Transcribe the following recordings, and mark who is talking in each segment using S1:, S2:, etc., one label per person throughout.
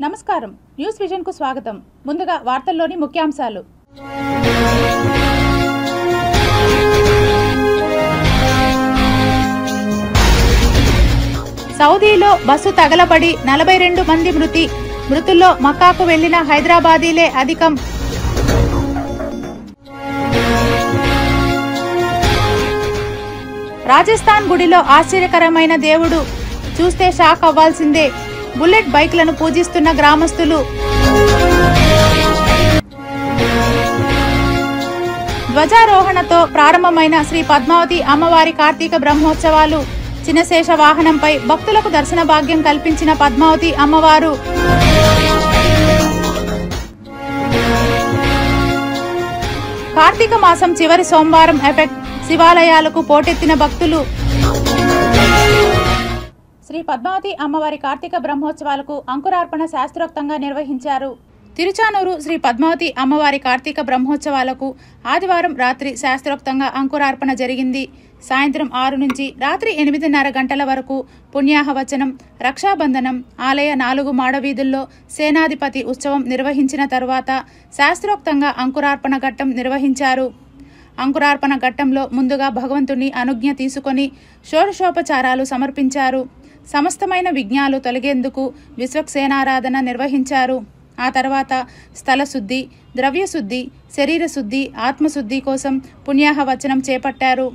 S1: నమస్కారం, news vision కు స్వాగతం. ముందుగా వార్తల్లోని ముఖ్యాంశాలు. సౌదీలో బస్సు తగలబడి 42 మంది మృతి. మృతుల్లో మక్కాకు వెళ్లిన హైదరాబాదీలే అధికం. రాజస్థాన్ గుడిలో ఆశ్చర్యకరమైన దేవుడు, చూస్తే షాక్ అవ్వాల్సిందే. బుల్లెట్ బైక్లను పూజిస్తున్న గ్రామస్తులు. ధ్వజారోహణతో ప్రారంభమైన శ్రీ పద్మావతి అమ్మవారి కార్తీక బ్రహ్మోత్సవాలు. చినశేష వాహనంపై భక్తులకు దర్శన భాగ్యం కల్పించిన పద్మావతి అమ్మవారు. కార్తీక మాసం చివరి సోమవారం ఎఫెక్ట్. శివాలయాలకు పోటెత్తిన భక్తులు. శ్రీ పద్మావతి అమ్మవారి కార్తీక బ్రహ్మోత్సవాలకు అంకురార్పణ శాస్త్రోక్తంగా నిర్వహించారు. తిరుచానూరు శ్రీ పద్మావతి అమ్మవారి కార్తీక బ్రహ్మోత్సవాలకు ఆదివారం రాత్రి శాస్త్రోక్తంగా అంకురార్పణ జరిగింది. సాయంత్రం 6 నుంచి రాత్రి 8:30 గంటల వరకు పుణ్యాహవచనం, రక్షాబంధనం, ఆలయ 4 మాడవీధుల్లో సేనాధిపతి ఉత్సవం నిర్వహించిన తర్వాత శాస్త్రోక్తంగా అంకురార్పణ ఘట్టం నిర్వహించారు. అంకురార్పణ ఘట్టంలో ముందుగా భగవంతుని అనుజ్ఞ తీసుకొని షోడశోపచారాలు సమర్పించారు. సమస్తమైన విఘ్నాలు తొలగేందుకు విశ్వక్సేనారాధన నిర్వహించారు. ఆ తర్వాత స్థలశుద్ధి, ద్రవ్యశుద్ధి, శరీరశుద్ధి, ఆత్మశుద్ధి కోసం పుణ్యాహవచనం చేపట్టారు.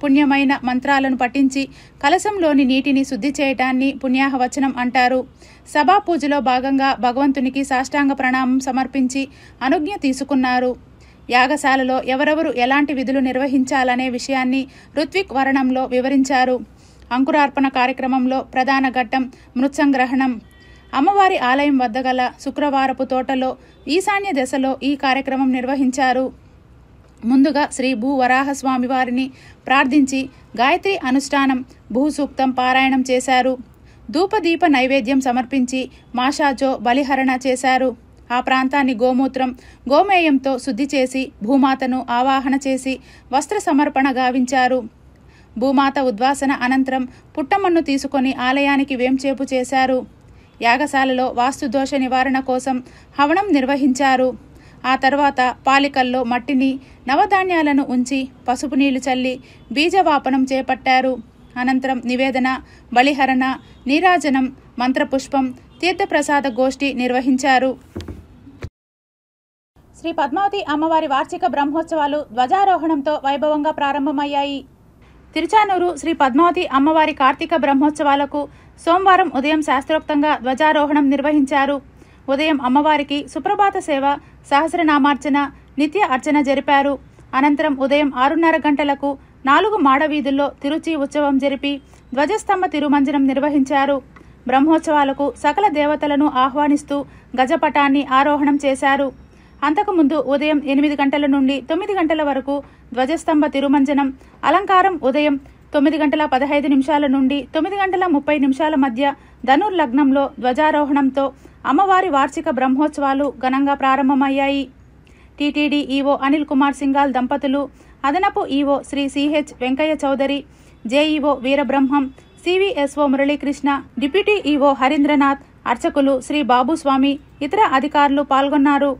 S1: పుణ్యమైన మంత్రాలను పఠించి కలశంలోని నీటిని శుద్ధి చేయటాన్ని పుణ్యాహవచనం అంటారు. సభా పూజలో భాగంగా భగవంతునికి సాష్టాంగ ప్రణామం సమర్పించి అనుజ్ఞ తీసుకున్నారు. యాగశాలలో ఎవరెవరు ఎలాంటి విధులు నిర్వహించాలనే విషయాన్ని ఋత్విక్ వర్ణంలో వివరించారు. అంకురార్పణ కార్యక్రమంలో ప్రధాన ఘట్టం మృత్సంగ్రహణం. అమ్మవారి ఆలయం వద్ద గల శుక్రవారపు తోటలో ఈశాన్య దశలో ఈ కార్యక్రమం నిర్వహించారు. ముందుగా శ్రీ భూవరాహస్వామి వారిని ప్రార్థించి గాయత్రి అనుష్ఠానం, భూసూక్తం పారాయణం చేశారు. ధూపదీప నైవేద్యం సమర్పించి మాషాజో బలిహరణ చేశారు. ఆ ప్రాంతాన్ని గోమూత్రం, గోమేయంతో శుద్ధి చేసి భూమాతను ఆవాహన చేసి వస్త్ర సమర్పణ గావించారు. భూమాత ఉద్వాసన అనంతరం పుట్టమన్ను తీసుకొని ఆలయానికి వేంచేపు చేశారు. యాగశాలలో వాస్తుదోష నివారణ కోసం హవనం నిర్వహించారు. ఆ తర్వాత పాలికల్లో మట్టిని, నవధాన్యాలను ఉంచి పసుపు నీళ్లు చల్లి బీజవాపనం చేపట్టారు. అనంతరం నివేదన, బలిహరణ, నీరాజనం, మంత్రపుష్పం, తీర్థప్రసాద గోష్ఠి నిర్వహించారు. శ్రీ పద్మావతి అమ్మవారి వార్షిక బ్రహ్మోత్సవాలు ధ్వజారోహణంతో వైభవంగా ప్రారంభమయ్యాయి. తిరుచానూరు శ్రీ పద్మావతి అమ్మవారి కార్తీక బ్రహ్మోత్సవాలకు సోమవారం ఉదయం శాస్త్రోక్తంగా ధ్వజారోహణం నిర్వహించారు. ఉదయం అమ్మవారికి సుప్రభాత సేవ, సహస్రనామార్చన, నిత్య అర్చన జరిపారు. అనంతరం ఉదయం 6:30 గంటలకు 4 మాడవీధుల్లో తిరుచి ఉత్సవం జరిపి ధ్వజస్తంభ తిరుమంజనం నిర్వహించారు. బ్రహ్మోత్సవాలకు సకల దేవతలను ఆహ్వానిస్తూ గజపటాన్ని ఆరోహణం చేశారు. అంతకుముందు ఉదయం 8 గంటల నుండి 9 గంటల వరకు ధ్వజస్తంభ తిరుమంజనం, అలంకారం ఉదయం 9:15 నుండి 9:30 మధ్య ధనుర్లగ్నంలో ధ్వజారోహణంతో అమ్మవారి వార్షిక బ్రహ్మోత్సవాలు ఘనంగా ప్రారంభమయ్యాయి. టీటీడీ ఈవో అనిల్ కుమార్ సింగాల్ దంపతులు, అదనపు EO Shri CH Venkaiah Chowdary, JEO Veerabrahmam, CVSO Muralikrishna, deputy EO Harindranath, అర్చకులు శ్రీ బాబుస్వామి, ఇతర అధికారులు పాల్గొన్నారు.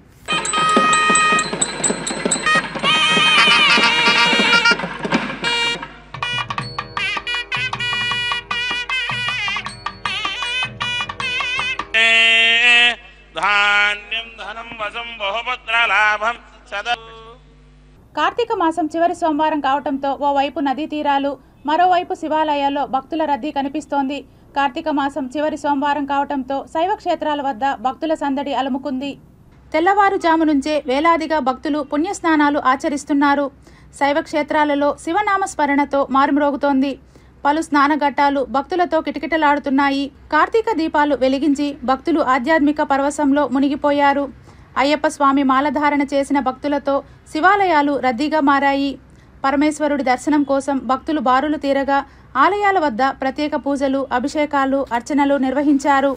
S1: కార్తీక మాసం చివరి సోమవారం కావటంతో ఓవైపు నదీ తీరాలు, మరోవైపు శివాలయాల్లో భక్తుల రద్దీ కనిపిస్తోంది. కార్తీక మాసం చివరి సోమవారం కావటంతో శైవ క్షేత్రాల వద్ద భక్తుల సందడి అలుముకుంది. తెల్లవారుజాము నుంచే వేలాదిగా భక్తులు పుణ్యస్నానాలు ఆచరిస్తున్నారు. శైవ క్షేత్రాలలో శివనామస్మరణతో మారుమ్రోగుతోంది. పలు స్నానఘట్టాలు భక్తులతో కిటకిటలాడుతున్నాయి. కార్తీక దీపాలు వెలిగించి భక్తులు ఆధ్యాత్మిక పరవశంలో మునిగిపోయారు. అయ్యప్ప స్వామి మాలధారణ చేసిన భక్తులతో శివాలయాలు రద్దీగా మారాయి. పరమేశ్వరుడి దర్శనం కోసం భక్తులు బారులు తీరగా ఆలయాల వద్ద ప్రత్యేక పూజలు, అభిషేకాలు, అర్చనలు నిర్వహించారు.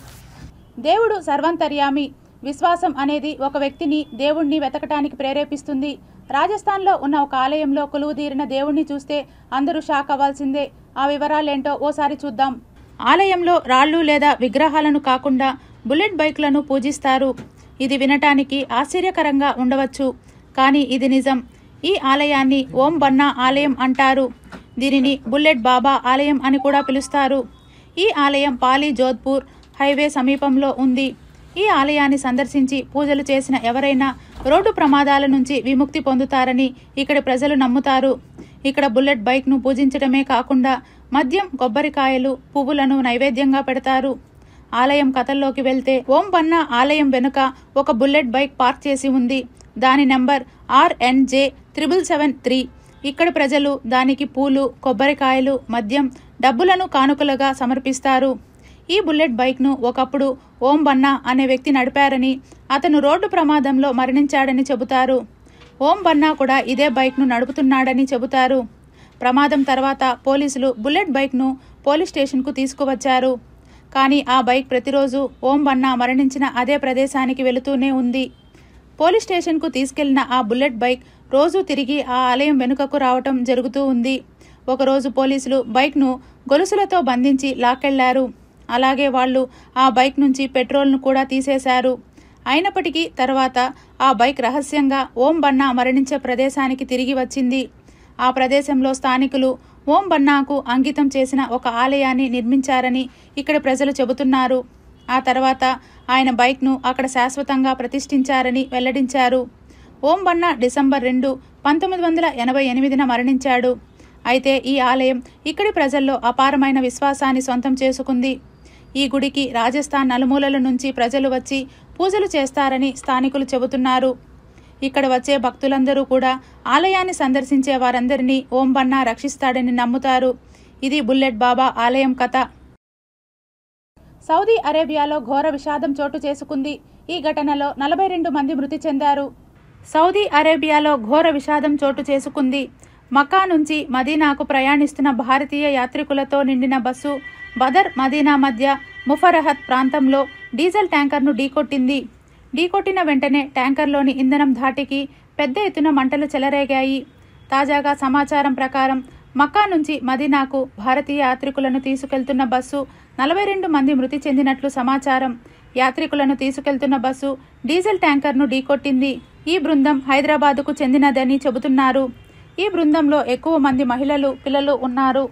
S1: దేవుడు సర్వంతర్యామి. విశ్వాసం అనేది ఒక వ్యక్తిని, దేవుణ్ణి వెతకటానికి ప్రేరేపిస్తుంది. రాజస్థాన్లో ఉన్న ఒక ఆలయంలో కొలువుదీరిన దేవుణ్ణి చూస్తే అందరూ షాక్ అవ్వాల్సిందే. ఆ వివరాలేంటో ఓసారి చూద్దాం. ఆలయంలో రాళ్లు లేదా విగ్రహాలను కాకుండా బుల్లెట్ బైక్లను పూజిస్తారు. ఇది వినటానికి ఆశ్చర్యకరంగా ఉండవచ్చు, కానీ ఇది నిజం. ఈ ఆలయాన్ని ఓం బన్నా ఆలయం అంటారు. దీనిని బుల్లెట్ బాబా ఆలయం అని కూడా పిలుస్తారు. ఈ ఆలయం పాలి జోధ్పూర్ హైవే సమీపంలో ఉంది. ఈ ఆలయాన్ని సందర్శించి పూజలు చేసిన ఎవరైనా రోడ్డు ప్రమాదాల నుంచి విముక్తి పొందుతారని ఇక్కడి ప్రజలు నమ్ముతారు. ఇక్కడ బుల్లెట్ బైక్ను పూజించడమే కాకుండా మద్యం, కొబ్బరికాయలు, పువ్వులను నైవేద్యంగా పెడతారు. ఆలయం కథల్లోకి వెళ్తే ఓం బన్నా ఆలయం వెనుక ఒక బుల్లెట్ బైక్ పార్క్ చేసి ఉంది. దాని నెంబర్ RNJ 7773. ఇక్కడి ప్రజలు దానికి పూలు, కొబ్బరికాయలు, మద్యం, డబ్బులను కానుకలుగా సమర్పిస్తారు. ఈ బుల్లెట్ బైక్ను ఒకప్పుడు ఓం బన్నా అనే వ్యక్తి నడిపారని, అతను రోడ్డు ప్రమాదంలో మరణించాడని చెబుతారు. ఓం బన్నా కూడా ఇదే బైక్ను నడుపుతున్నాడని చెబుతారు. ప్రమాదం తర్వాత పోలీసులు బుల్లెట్ బైక్ను పోలీస్ స్టేషన్కు తీసుకువచ్చారు. కానీ ఆ బైక్ ప్రతిరోజు ఓం బన్నా మరణించిన అదే ప్రదేశానికి వెళుతూనే ఉంది. పోలీస్ స్టేషన్కు తీసుకెళ్లిన ఆ బుల్లెట్ బైక్ రోజు తిరిగి ఆ ఆలయం వెనుకకు రావటం జరుగుతూ ఉంది. ఒకరోజు పోలీసులు బైక్ను గొలుసులతో బంధించి లాక్కెళ్లారు. అలాగే వాళ్ళు ఆ బైక్ నుంచి పెట్రోల్ను కూడా తీసేశారు. అయినప్పటికీ తర్వాత ఆ బైక్ రహస్యంగా ఓం బన్నా మరణించే ప్రదేశానికి తిరిగి వచ్చింది. ఆ ప్రదేశంలో స్థానికులు ఓం బన్నాకు అంకితం చేసిన ఒక ఆలయాన్ని నిర్మించారని ఇక్కడి ప్రజలు చెబుతున్నారు. ఆ తర్వాత ఆయన బైక్ను అక్కడ శాశ్వతంగా ప్రతిష్ఠించారని వెల్లడించారు. ఓం బన్నా డిసెంబర్ 2, 1988న మరణించాడు. అయితే ఈ ఆలయం ఇక్కడి ప్రజల్లో అపారమైన విశ్వాసాన్ని సొంతం చేసుకుంది. ఈ గుడికి రాజస్థాన్ నలుమూలల నుంచి ప్రజలు వచ్చి పూజలు చేస్తారని స్థానికులు చెబుతున్నారు. ఇక్కడ వచ్చే భక్తులందరూ కూడా ఆలయాన్ని సందర్శించే వారందరినీ ఓం బన్నా రక్షిస్తాడని నమ్ముతారు. ఇది బుల్లెట్ బాబా ఆలయం కథ. సౌదీ అరేబియాలో ఘోర విషాదం చోటు చేసుకుంది. ఈ ఘటనలో 42 మంది మృతి చెందారు. సౌదీ అరేబియాలో ఘోర విషాదం చోటు చేసుకుంది. మక్కా నుంచి మదీనాకు ప్రయాణిస్తున్న భారతీయ యాత్రికులతో నిండిన బస్సు బదర్ మదీనా మధ్య ముఫరహత్ ప్రాంతంలో డీజిల్ ట్యాంకర్ను ఢీకొట్టింది. ఢీకొట్టిన వెంటనే ట్యాంకర్లోని ఇంధనం ధాటికి పెద్ద ఎత్తున మంటలు చెలరేగాయి. తాజాగా సమాచారం ప్రకారం మక్కా నుంచి మదీనాకు భారతీయ యాత్రికులను తీసుకెళ్తున్న బస్సు 42 మంది మృతి చెందినట్లు సమాచారం. యాత్రికులను తీసుకెళ్తున్న బస్సు డీజిల్ ట్యాంకర్ను ఢీకొట్టింది. ఈ బృందం హైదరాబాదుకు చెందినదని చెబుతున్నారు. ఈ బృందంలో ఎక్కువ మంది మహిళలు, పిల్లలు ఉన్నారు.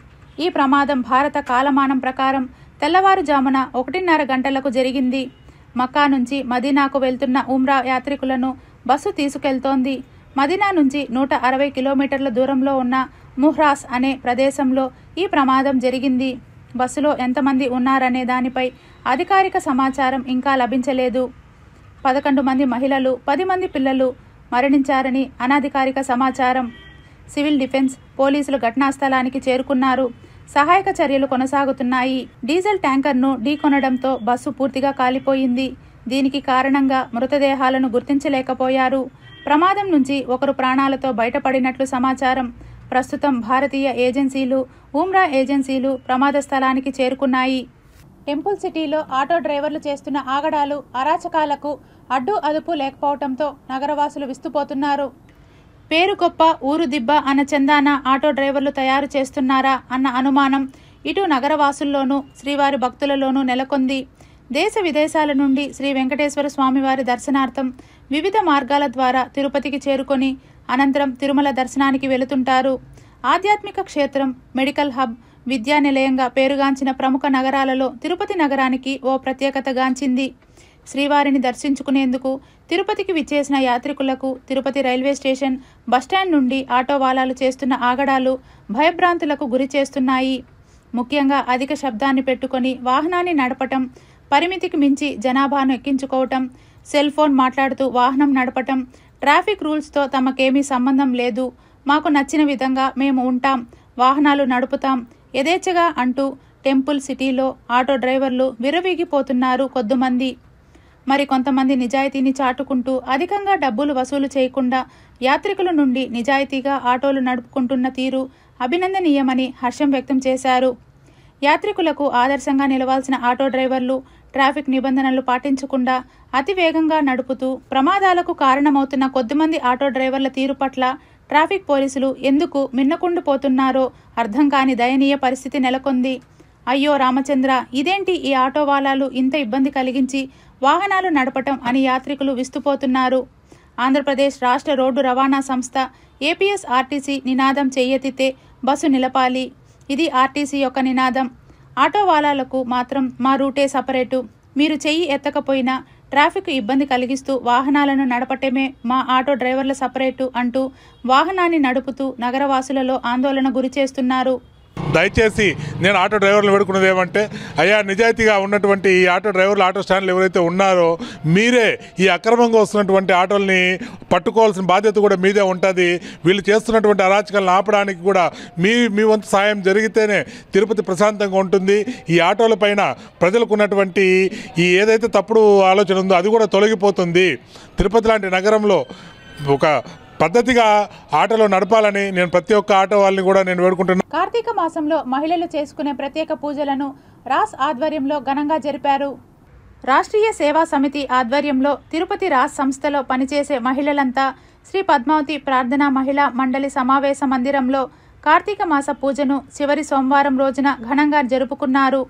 S1: ఈ ప్రమాదం భారత కాలమానం ప్రకారం తెల్లవారుజామున 1:30 గంటలకు జరిగింది. మక్కా నుంచి మదీనాకు వెళ్తున్న ఉమ్రా యాత్రికులను బస్సు తీసుకెళ్తోంది. మదీనా నుంచి 160 కిలోమీటర్ల దూరంలో ఉన్న ముహ్రాస్ అనే ప్రదేశంలో ఈ ప్రమాదం జరిగింది. బస్సులో ఎంతమంది ఉన్నారనే దానిపై అధికారిక సమాచారం ఇంకా లభించలేదు. 11 మంది మహిళలు, 10 మంది పిల్లలు మరణించారని అనధికారిక సమాచారం. సివిల్ డిఫెన్స్ పోలీసులు ఘటనా స్థలానికి చేరుకున్నారు. సహాయక చర్యలు కొనసాగుతున్నాయి. డీజిల్ ట్యాంకర్ను ఢీకొనడంతో బస్సు పూర్తిగా కాలిపోయింది. దీనికి కారణంగా మృతదేహాలను గుర్తించలేకపోయారు. ప్రమాదం నుంచి ఒకరు ప్రాణాలతో బయటపడినట్లు సమాచారం. ప్రస్తుతం భారతీయ ఏజెన్సీలు, ఉమ్రా ఏజెన్సీలు ప్రమాద స్థలానికి చేరుకున్నాయి. టెంపుల్ సిటీలో ఆటో డ్రైవర్లు చేస్తున్న ఆగడాలు, అరాచకాలకు అడ్డు అదుపు లేకపోవడంతో నగరవాసులు విస్తుపోతున్నారు. పేరు గొప్ప ఊరు దిబ్బ అన్న చందాన ఆటో డ్రైవర్లు తయారు చేస్తున్నారా అన్న అనుమానం ఇటు నగరవాసుల్లోనూ, శ్రీవారి భక్తులలోనూ నెలకొంది. దేశ విదేశాల నుండి శ్రీ వెంకటేశ్వర స్వామివారి దర్శనార్థం వివిధ మార్గాల ద్వారా తిరుపతికి చేరుకొని అనంతరం తిరుమల దర్శనానికి వెళుతుంటారు. ఆధ్యాత్మిక క్షేత్రం, మెడికల్ హబ్, విద్యా నిలయంగా పేరుగాంచిన ప్రముఖ నగరాలలో తిరుపతి నగరానికి ఓ ప్రత్యేకతగాంచింది. శ్రీవారిని దర్శించుకునేందుకు తిరుపతికి విచ్చేసిన యాత్రికులకు తిరుపతి రైల్వే స్టేషన్, బస్టాండ్ నుండి ఆటో వాలాలు చేస్తున్న ఆగడాలు భయభ్రాంతులకు గురి చేస్తున్నాయి. ముఖ్యంగా అధిక శబ్దాన్ని పెట్టుకొని వాహనాన్ని నడపటం, పరిమితికి మించి జనాభాను ఎక్కించుకోవటం, సెల్ ఫోన్ మాట్లాడుతూ వాహనం నడపటం, ట్రాఫిక్ రూల్స్తో తమకేమీ సంబంధం లేదు, మాకు నచ్చిన విధంగా మేము ఉంటాం, వాహనాలు నడుపుతాం యథేచ్ఛగా అంటూ టెంపుల్ సిటీలో ఆటో డ్రైవర్లు విర్రవీగిపోతున్నారు కొద్దిమంది. మరి కొంతమంది నిజాయితీని చాటుకుంటూ అధికంగా డబ్బులు వసూలు చేయకుండా యాత్రికుల నుండి నిజాయితీగా ఆటోలు నడుపుకుంటున్న తీరు అభినందనీయమని హర్షం వ్యక్తం చేశారు. యాత్రికులకు ఆదర్శంగా నిలవాల్సిన ఆటో డ్రైవర్లు ట్రాఫిక్ నిబంధనలు పాటించకుండా అతి వేగంగా నడుపుతూ ప్రమాదాలకు కారణమవుతున్న కొద్దిమంది ఆటో డ్రైవర్ల తీరు పట్ల ట్రాఫిక్ పోలీసులు ఎందుకు మిన్నకుండిపోతున్నారో అర్థం కాని దయనీయ పరిస్థితి నెలకొంది. అయ్యో రామచంద్ర, ఇదేంటి ఈ ఆటో వాలాలు ఇంత ఇబ్బంది కలిగించి వాహనాలు నడపటం అని యాత్రికులు విస్తుపోతున్నారు. ఆంధ్రప్రదేశ్ రాష్ట్ర రోడ్డు రవాణా సంస్థ ఏపీఎస్ఆర్టీసీ నినాదం చెయ్యెత్తితే బస్సు నిలపాలి. ఇది ఆర్టీసీ యొక్క నినాదం. ఆటో వాలాలకు మాత్రం మా రూటే సపరేటు. మీరు చెయ్యి ఎత్తకపోయినా ట్రాఫిక్ ఇబ్బంది కలిగిస్తూ వాహనాలను నడపటమే మా ఆటో డ్రైవర్ల సపరేటు అంటూ వాహనాన్ని నడుపుతూ నగరవాసులలో ఆందోళన గురి చేస్తున్నారు.
S2: దయచేసి నేను ఆటో డ్రైవర్లు వేడుకున్నది ఏమంటే, అయ్యా నిజాయితీగా ఉన్నటువంటి ఈ ఆటో డ్రైవర్లు, ఆటో స్టాండ్లు ఎవరైతే ఉన్నారో మీరే ఈ అక్రమంగా వస్తున్నటువంటి ఆటోల్ని పట్టుకోవాల్సిన బాధ్యత కూడా మీదే ఉంటుంది. వీళ్ళు చేస్తున్నటువంటి అరాచకాలను ఆపడానికి కూడా మీ వంతు సాయం జరిగితేనే తిరుపతి ప్రశాంతంగా ఉంటుంది. ఈ ఆటోల పైన ప్రజలకు ఉన్నటువంటి ఈ ఏదైతే తప్పుడు ఆలోచన ఉందో అది కూడా తొలగిపోతుంది. తిరుపతి లాంటి నగరంలో ఒక పద్ధతిగా ఆటోలో నడపాలని నేను ప్రతి ఒక్క ఆటో వాళ్ళని కూడా నేను వేడుకుంటున్నాను.
S1: కార్తీక మాసంలో మహిళలు చేసుకునే ప్రత్యేక పూజలను రాస్ ఆధ్వర్యంలో ఘనంగా జరిపారు. రాష్ట్రీయ సేవా సమితి ఆధ్వర్యంలో తిరుపతి రాస్ సంస్థలో పనిచేసే మహిళలంతా శ్రీ పద్మావతి ప్రార్థనా మహిళా మండలి సమావేశ మందిరంలో కార్తీక మాస పూజను చివరి సోమవారం రోజున ఘనంగా జరుపుకున్నారు.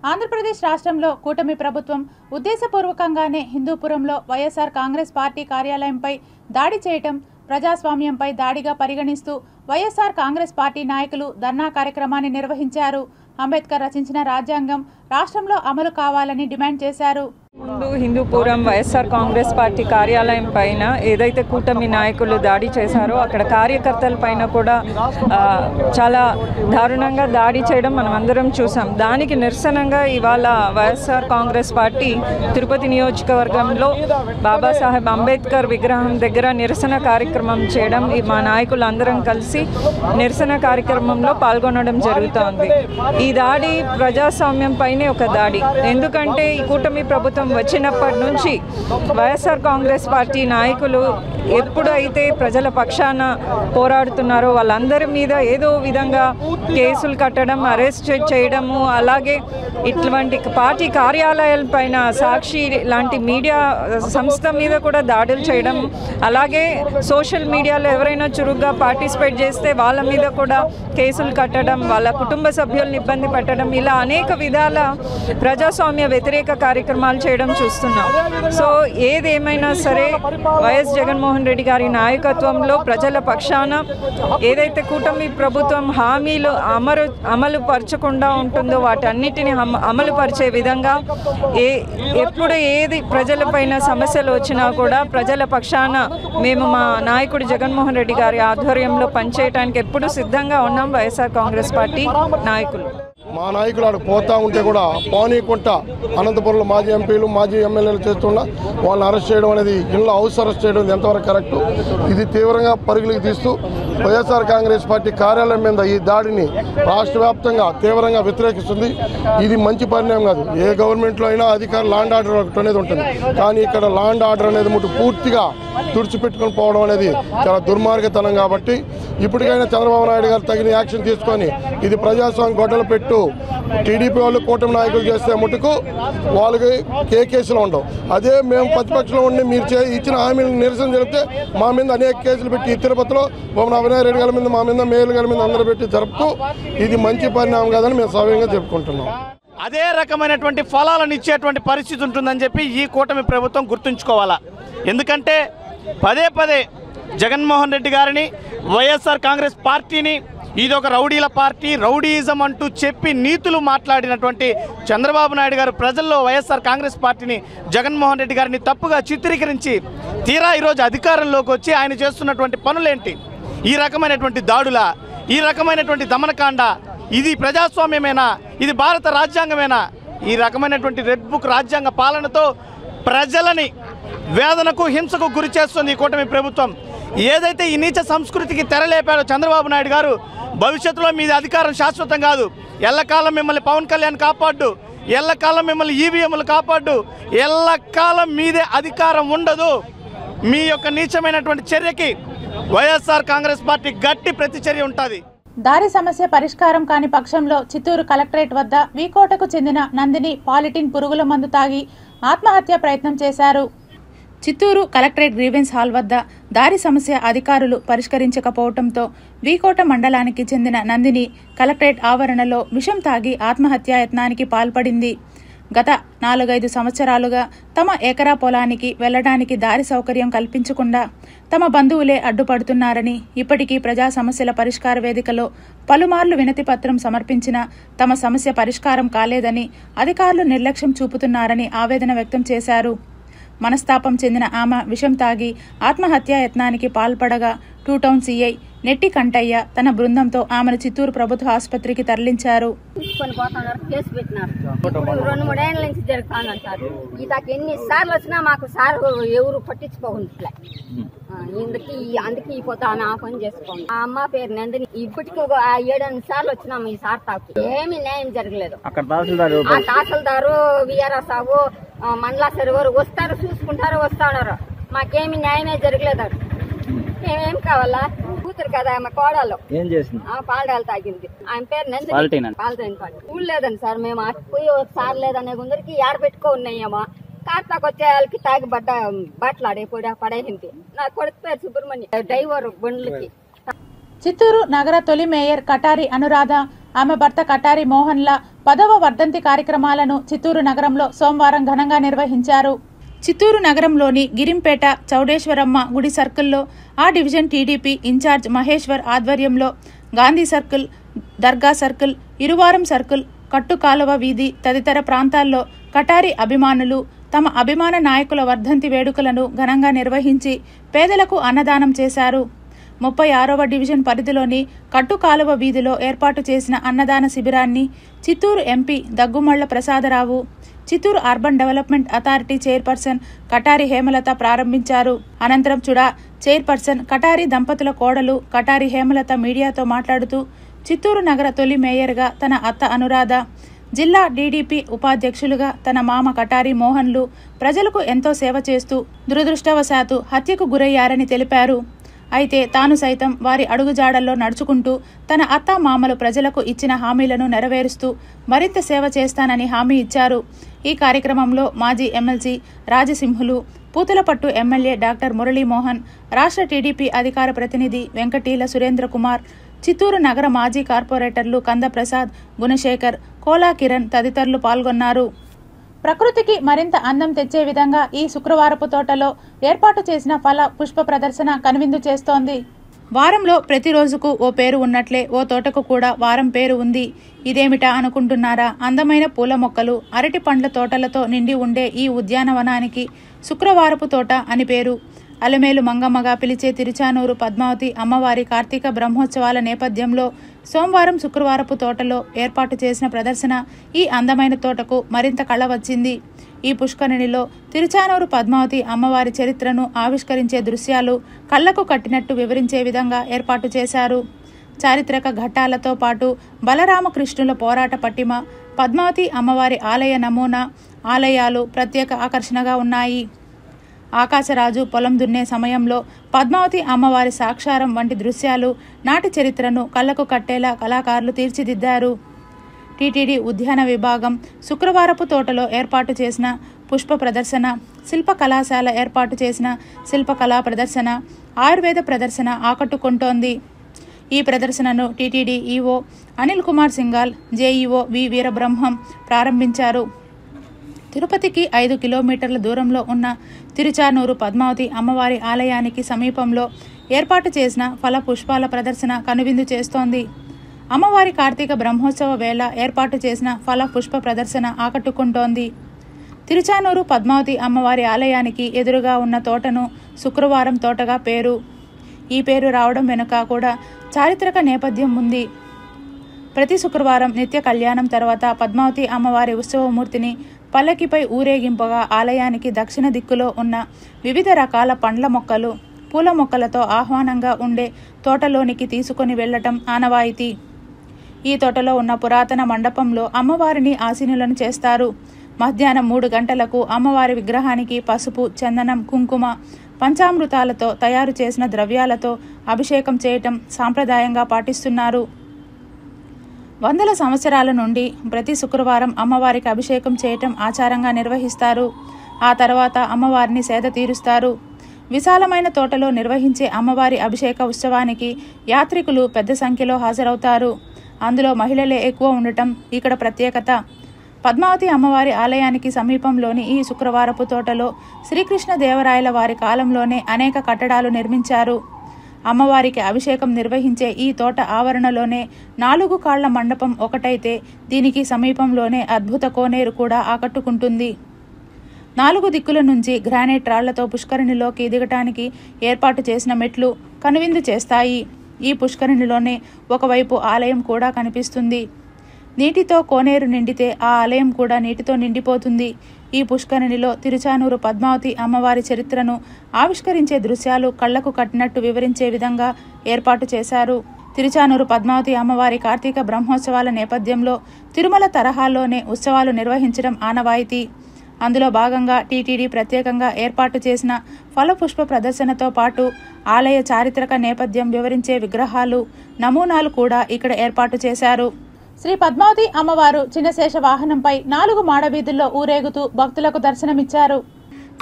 S1: ఆంధ్రప్రదేశ్ రాష్ట్రంలో కూటమి ప్రభుత్వం ఉద్దేశపూర్వకంగానే హిందూపురంలో వైఎస్ఆర్ కాంగ్రెస్ పార్టీ కార్యాలయంపై దాడి చేయటం ప్రజాస్వామ్యంపై దాడిగా పరిగణిస్తూ వైఎస్ఆర్ కాంగ్రెస్ పార్టీ నాయకులు ధర్నా కార్యక్రమాన్ని నిర్వహించారు. అంబేద్కర్ రచించిన రాజ్యాంగం రాష్ట్రంలో అమలు కావాలని డిమాండ్ చేశారు.
S3: ముందు హిందూపురం వైఎస్ఆర్ కాంగ్రెస్ పార్టీ కార్యాలయం పైన ఏదైతే కూటమి నాయకులు దాడి చేశారో అక్కడ కార్యకర్తల పైన కూడా చాలా దారుణంగా దాడి చేయడం మనం అందరం చూసాం. దానికి నిరసనగా ఇవాళ వైఎస్ఆర్ కాంగ్రెస్ పార్టీ తిరుపతి నియోజకవర్గంలో బాబాసాహెబ్ అంబేద్కర్ విగ్రహం దగ్గర నిరసన కార్యక్రమం చేయడం, మా నాయకులు అందరం కలిసి నిరసన కార్యక్రమంలో పాల్గొనడం జరుగుతోంది. ఈ దాడి ప్రజాస్వామ్యం పైనే ఒక దాడి. ఎందుకంటే ఈ కూటమి ప్రభుత్వం వచ్చినప్పటి నుంచి వైఎస్ఆర్ కాంగ్రెస్ పార్టీ నాయకులు ఎప్పుడైతే ప్రజల పక్షాన పోరాడుతున్నారో వాళ్ళందరి మీద ఏదో విధంగా కేసులు కట్టడం, అరెస్ట్ చేయడము, అలాగే ఇటువంటి పార్టీ కార్యాలయాలపైన సాక్షి లాంటి మీడియా సంస్థ మీద కూడా దాడులు చేయడం, అలాగే సోషల్ మీడియాలో ఎవరైనా చురుగ్గా పార్టిసిపేట్ చేస్తే వాళ్ళ మీద కూడా కేసులు కట్టడం, వాళ్ళ కుటుంబ సభ్యులను ఇబ్బంది పెట్టడం, ఇలా అనేక విధాల ప్రజాస్వామ్య వ్యతిరేక కార్యక్రమాలు చేయడం చూస్తున్నాం. సో ఏదేమైనా సరే వైఎస్ జగన్మోహన్ రెడ్డి గారి నాయకత్వంలో ప్రజల పక్షాన ఏదైతే కూటమి ప్రభుత్వం హామీలు అమలు పరచకుండా ఉంటుందో వాటన్నిటిని అమలు పరిచే విధంగా ఎప్పుడు ఏది ప్రజలపైన సమస్యలు వచ్చినా కూడా ప్రజల పక్షాన మేము మా నాయకుడు జగన్మోహన్ రెడ్డి గారి ఆధ్వర్యంలో పనిచేయడానికి ఎప్పుడు సిద్ధంగా ఉన్నాం వైఎస్ఆర్ కాంగ్రెస్ పార్టీ నాయకులు.
S4: మా నాయకులు ఆడ పోతా ఉంటే కూడా పానీకుంట అనంతపురంలో మాజీ ఎంపీలు మాజీ ఎమ్మెల్యేలు చేస్తున్నా వాళ్ళని అరెస్ట్ చేయడం అనేది ఇళ్ళ హౌస్ అరెస్ట్ చేయడం ఎంతవరకు కరెక్టు? ఇది తీవ్రంగా పరిగణలోకి తీస్తూ వైఎస్ఆర్ కాంగ్రెస్ పార్టీ కార్యాలయం మీద ఈ దాడిని రాష్ట్ర వ్యాప్తంగా తీవ్రంగా వ్యతిరేకిస్తుంది. ఇది మంచి పరిణామం కాదు. ఏ గవర్నమెంట్లో అయినా అధికారులు లా అండ్ ఆర్డర్ ఒకటి అనేది ఉంటుంది, కానీ ఇక్కడ లా అండ్ ఆర్డర్ అనేది పూర్తిగా తుడిచిపెట్టుకొని పోవడం అనేది చాలా దుర్మార్గతనం. కాబట్టి ఇప్పటికైనా చంద్రబాబు నాయుడు గారు తగిన యాక్షన్ తీసుకొని ఇది ప్రజాస్వామ్యం గొడ్డలు పెట్టు టీడీపీ వాళ్ళు కూటమి నాయకులు చేస్తే ముట్టుకు వాళ్ళకి కేసులు ఉండవు. అదే మేము ప్రతిపక్షంలో ఉండి మీరు ఇచ్చిన హామీలను నిరసన జరిపితే మా మీద అనేక కేసులు పెట్టి తిరుపతిలో అవినాయ్ రెడ్డి గారి మీద, మా మీద మేలు గారి మీద అందరూ పెట్టి జరుపుతూ ఇది మంచి పరిణామం కాదని మేము సవ్యంగా చెప్పుకుంటున్నాం.
S5: అదే రకమైనటువంటి ఫలాలను ఇచ్చేటువంటి పరిస్థితి ఉంటుందని చెప్పి ఈ కూటమి ప్రభుత్వం గుర్తుంచుకోవాలా. ఎందుకంటే పదే పదే జగన్మోహన్ రెడ్డి గారిని, వైఎస్ఆర్ కాంగ్రెస్ పార్టీని ఇది ఒక రౌడీల పార్టీ, రౌడీయిజం అంటూ చెప్పి నీతులు మాట్లాడినటువంటి చంద్రబాబు నాయుడు గారు ప్రజల్లో వైఎస్ఆర్ కాంగ్రెస్ పార్టీని, జగన్మోహన్ రెడ్డి గారిని తప్పుగా చిత్రీకరించి తీరా ఈరోజు అధికారంలోకి వచ్చి ఆయన చేస్తున్నటువంటి పనులేంటి? ఈ రకమైనటువంటి దాడుల, ఈ రకమైనటువంటి దమనకాండ, ఇది ప్రజాస్వామ్యమేనా? ఇది భారత రాజ్యాంగమేనా? ఈ రకమైనటువంటి రెడ్ బుక్ రాజ్యాంగ పాలనతో వేదనకు హింసకు గురి చేస్తుంది ఈ కూటమి ప్రభుత్వం. ఏదైతే ఈ నీచ సంస్కృతికి తెరలేపాడో చంద్రబాబు నాయుడు గారు, భవిష్యత్తులో మీది అధికారం శాశ్వతం కాదు. ఎల్లకాలం మిమ్మల్ని పవన్ కళ్యాణ్ కాపాడు, ఎల్లకాలం మిమ్మల్ని ఈవీఎంలు కాపాడు, ఎల్లకాలం మీదే అధికారం ఉండదు. మీ యొక్క నీచమైనటువంటి చర్యకి వైఎస్ఆర్ కాంగ్రెస్ పార్టీ గట్టి ప్రతిచర్య ఉంటుంది.
S1: దారి సమస్య పరిష్కారం కాని పక్షంలో చిత్తూరు కలెక్టరేట్ వద్ద వీకోటకు చెందిన నందిని పాలిటిన్ పురుగుల మందు తాగి ఆత్మహత్య ప్రయత్నం చేశారు. చిత్తూరు కలెక్టరేట్ గ్రీవెన్స్ హాల్ వద్ద దారి సమస్య అధికారులు పరిష్కరించకపోవడంతో వీకోట మండలానికి చెందిన నందిని కలెక్టరేట్ ఆవరణలో విషం తాగి ఆత్మహత్యాయత్నానికి పాల్పడింది. గత 4-5 సంవత్సరాలుగా తమ ఎకరా పొలానికి వెళ్లడానికి దారి సౌకర్యం కల్పించకుండా తమ బంధువులే అడ్డుపడుతున్నారని, ఇప్పటికీ ప్రజా సమస్యల పరిష్కార వేదికలో పలుమార్లు వినతి పత్రం సమర్పించినా తమ సమస్య పరిష్కారం కాలేదని, అధికారులు నిర్లక్ష్యం చూపుతున్నారని ఆవేదన వ్యక్తం చేశారు. మనస్తాపం చెందిన ఆమె విషం తాగి ఆత్మహత్యాయత్నానికి పాల్పడగా 2 టౌన్ సీఐ నెట్టి కంటయ్య తన బృందంతో ఆమెను చిత్తూరు ప్రభుత్వ ఆసుపత్రికి తరలించారు.
S6: తీసుకొని పోతున్నారు, కేసు పెట్టినారు. 2-3 ఏళ్ల నుంచి జరుగుతాను సార్. ఇతకి ఎన్నిసార్లు వచ్చినా మాకు సార్ ఎవరు పట్టించుకోకుండా అందుకే ఈ పోతా ఆ పని చేసుకోండి. ఆ అమ్మ పేరు నందిని. ఇప్పటికి 7-8 సార్లు వచ్చినాము. ఈ సార్ తాకు ఏమీ న్యాయం జరగలేదు. ఆ తహసీల్దారు విఆర్ఆర్ సాబు మండలా సరివారు వస్తారు, చూసుకుంటారు, వస్తున్నారు. మాకేమి న్యాయమే జరగలేదు. మేమేం కావాలా? కూతురు కదా ఆమె కోడలు ఏం చేసింది? పాలడాలు తాగింది. ఆయన పేరు నందిని పాలటైన్ పార్టీ. ఊళ్ళు లేదండి సార్. మేము పోయి ఒకసారి లేదనే గుందరికి ఏడబెట్టుకో ఉన్నాయేమో. కార్తాకు వచ్చే వాళ్ళకి తాగి బట్టలాడే పడేసింది. నా కొడుకు పేరు సుబ్రహ్మణ్యం, డ్రైవర్ బండ్లకి.
S1: చిత్తూరు నగర తొలి మేయర్ కటారి అనురాధ, ఆమె భర్త కటారి మోహన్ల 10వ వర్ధంతి కార్యక్రమాలను చిత్తూరు నగరంలో సోమవారం ఘనంగా నిర్వహించారు. చిత్తూరు నగరంలోని గిరింపేట చౌడేశ్వరమ్మ గుడి సర్కిల్లో ఆ డివిజన్ టీడీపీ ఇన్ఛార్జ్ మహేశ్వర్ ఆధ్వర్యంలో గాంధీ సర్కిల్, దర్గా సర్కిల్, ఇరువారం సర్కిల్, కట్టుకాలువ వీధి తదితర ప్రాంతాల్లో కటారి అభిమానులు తమ అభిమాన నాయకుల వర్ధంతి వేడుకలను ఘనంగా నిర్వహించి పేదలకు అన్నదానం చేశారు. 36వ డివిజన్ పరిధిలోని కట్టుకాలువ వీధిలో ఏర్పాటు చేసిన అన్నదాన శిబిరాన్ని Chittoor MP Daggumalla Prasadarao, Chittoor urban development authority chairperson Katari Hemalatha ప్రారంభించారు. అనంతరం చుడా చైర్పర్సన్ కటారి దంపతుల కోడలు కటారి హేమలత మీడియాతో మాట్లాడుతూ చిత్తూరు నగర తొలి మేయర్గా తన అత్త అనురాధ, జిల్లా డీడీపీ ఉపాధ్యక్షులుగా తన మామ కటారి మోహన్లు ప్రజలకు ఎంతో సేవ చేస్తూ దురదృష్టవశాత్తు హత్యకు గురయ్యారని తెలిపారు. అయితే తాను సైతం వారి అడుగుజాడల్లో నడుచుకుంటూ తన అత్త మామలు ప్రజలకు ఇచ్చిన హామీలను నెరవేరుస్తూ మరింత సేవ చేస్తానని హామీ ఇచ్చారు. ఈ కార్యక్రమంలో మాజీ MLC Rajasimhulu, Puthalapattu MLA doctor Muralimohan, రాష్ట్ర టీడీపీ అధికార ప్రతినిధి వెంకటీల సురేంద్ర కుమార్, చిత్తూరు నగర మాజీ కార్పొరేటర్లు కందప్రసాద్, గుణశేఖర్, కోలా కిరణ్ తదితరులు పాల్గొన్నారు. ప్రకృతికి మరింత అందం తెచ్చే విధంగా ఈ శుక్రవారపు తోటలో ఏర్పాటు చేసిన ఫల పుష్ప ప్రదర్శన కనువిందు చేస్తోంది. వారంలో ప్రతిరోజుకు ఓ పేరు ఉన్నట్లే ఓ తోటకు కూడా వారం పేరు ఉంది. ఇదేమిటా అనుకుంటున్నారా? అందమైన పూల మొక్కలు, అరటి పండ్ల తోటలతో నిండి ఉండే ఈ ఉద్యానవనానికి శుక్రవారపు తోట అని పేరు. అలమేలు మంగమ్మగా పిలిచే తిరుచానూరు పద్మావతి అమ్మవారి కార్తీక బ్రహ్మోత్సవాల నేపథ్యంలో సోమవారం శుక్రవారపు తోటలో ఏర్పాటు చేసిన ప్రదర్శన ఈ అందమైన తోటకు మరింత కళ వచ్చింది. ఈ పుష్కరిణిలో తిరుచానూరు పద్మావతి అమ్మవారి చరిత్రను ఆవిష్కరించే దృశ్యాలు కళ్లకు కట్టినట్టు వివరించే విధంగా ఏర్పాటు చేశారు. చారిత్రక ఘట్టాలతో పాటు బలరామకృష్ణుల పోరాట పట్టిమ, పద్మావతి అమ్మవారి ఆలయ నమూనా ఆలయాలు ప్రత్యేక ఆకర్షణగా ఉన్నాయి. ఆకాశరాజు పొలం దున్నే సమయంలో పద్మావతి అమ్మవారి సాక్షారం వంటి దృశ్యాలు నాటి చరిత్రను కళ్లకు కట్టేలా కళాకారులు తీర్చిదిద్దారు. టీటీడీ ఉద్యాన విభాగం శుక్రవారపు తోటలో ఏర్పాటు చేసిన పుష్ప ప్రదర్శన, శిల్ప కళాశాల ఏర్పాటు చేసిన శిల్పకళా ప్రదర్శన, ఆయుర్వేద ప్రదర్శన ఆకట్టుకుంటోంది. ఈ ప్రదర్శనను TTD EO Anil Kumar Singhal, JEO వి వీరబ్రహ్మం ప్రారంభించారు. తిరుపతికి 5 కిలోమీటర్ల దూరంలో ఉన్న తిరుచానూరు పద్మావతి అమ్మవారి ఆలయానికి సమీపంలో ఏర్పాటు చేసిన ఫల పుష్పాల ప్రదర్శన కనువిందు చేస్తోంది. అమ్మవారి కార్తీక బ్రహ్మోత్సవ వేళ ఏర్పాటు చేసిన ఫల పుష్ప ప్రదర్శన ఆకట్టుకుంటోంది. తిరుచానూరు పద్మావతి అమ్మవారి ఆలయానికి ఎదురుగా ఉన్న తోటను శుక్రవారం తోటగా పేరు. ఈ పేరు రావడం వెనుక కూడా చారిత్రక నేపథ్యం ఉంది. ప్రతి శుక్రవారం నిత్య కళ్యాణం తర్వాత పద్మావతి అమ్మవారి ఉత్సవమూర్తిని పల్లకిపై ఊరేగింపుగా ఆలయానికి దక్షిణ దిక్కులో ఉన్న వివిధ రకాల పండ్ల మొక్కలు, పూల మొక్కలతో ఆహ్వానంగా ఉండే తోటలోనికి తీసుకొని వెళ్లటం ఆనవాయితీ. ఈ తోటలో ఉన్న పురాతన మండపంలో అమ్మవారిని ఆసీనులను చేస్తారు. మధ్యాహ్నం 3 గంటలకు అమ్మవారి విగ్రహానికి పసుపు, చందనం, కుంకుమ, పంచామృతాలతో తయారు చేసిన ద్రవ్యాలతో అభిషేకం చేయటం సాంప్రదాయంగా పాటిస్తున్నారు. వందల సంవత్సరాల నుండి ప్రతి శుక్రవారం అమ్మవారికి అభిషేకం చేయటం ఆచారంగా నిర్వహిస్తారు. ఆ తర్వాత అమ్మవారిని సేద తీరుస్తారు. విశాలమైన తోటలో నిర్వహించే అమ్మవారి అభిషేక ఉత్సవానికి యాత్రికులు పెద్ద సంఖ్యలో హాజరవుతారు. అందులో మహిళలే ఎక్కువ ఉండటం ఇక్కడ ప్రత్యేకత. పద్మావతి అమ్మవారి ఆలయానికి సమీపంలోని ఈ శుక్రవారపు తోటలో శ్రీకృష్ణదేవరాయల వారి కాలంలోనే అనేక కట్టడాలు నిర్మించారు. అమ్మవారికి అభిషేకం నిర్వహించే ఈ తోట ఆవరణలోనే 4 కాళ్ల మండపం ఒకటైతే దీనికి సమీపంలోనే అద్భుత కోనేరు కూడా ఆకట్టుకుంటుంది. 4 దిక్కుల నుంచి గ్రానైట్ రాళ్లతో పుష్కరిణిలోకి దిగటానికి ఏర్పాటు చేసిన మెట్లు కనువిందు చేస్తాయి. ఈ పుష్కరిణిలోనే ఒకవైపు ఆలయం కూడా కనిపిస్తుంది. నీటితో కోనేరు నిండితే ఆ ఆలయం కూడా నీటితో నిండిపోతుంది. ఈ పుష్కరిణిలో తిరుచానూరు పద్మావతి అమ్మవారి చరిత్రను ఆవిష్కరించే దృశ్యాలు కళ్లకు కట్టినట్టు వివరించే విధంగా ఏర్పాటు చేశారు. తిరుచానూరు పద్మావతి అమ్మవారి కార్తీక బ్రహ్మోత్సవాల నేపథ్యంలో తిరుమల తరహాలోనే ఉత్సవాలు నిర్వహించడం ఆనవాయితీ. అందులో భాగంగా టీటీడీ ప్రత్యేకంగా ఏర్పాటు చేసిన ఫలపుష్ప ప్రదర్శనతో పాటు ఆలయ చారిత్రక నేపథ్యం వివరించే విగ్రహాలు, నమూనాలు కూడా ఇక్కడ ఏర్పాటు చేశారు. శ్రీ పద్మావతి అమ్మవారు చిన్నశేష వాహనంపై 4 మాడవీధుల్లో ఊరేగుతూ భక్తులకు దర్శనమిచ్చారు.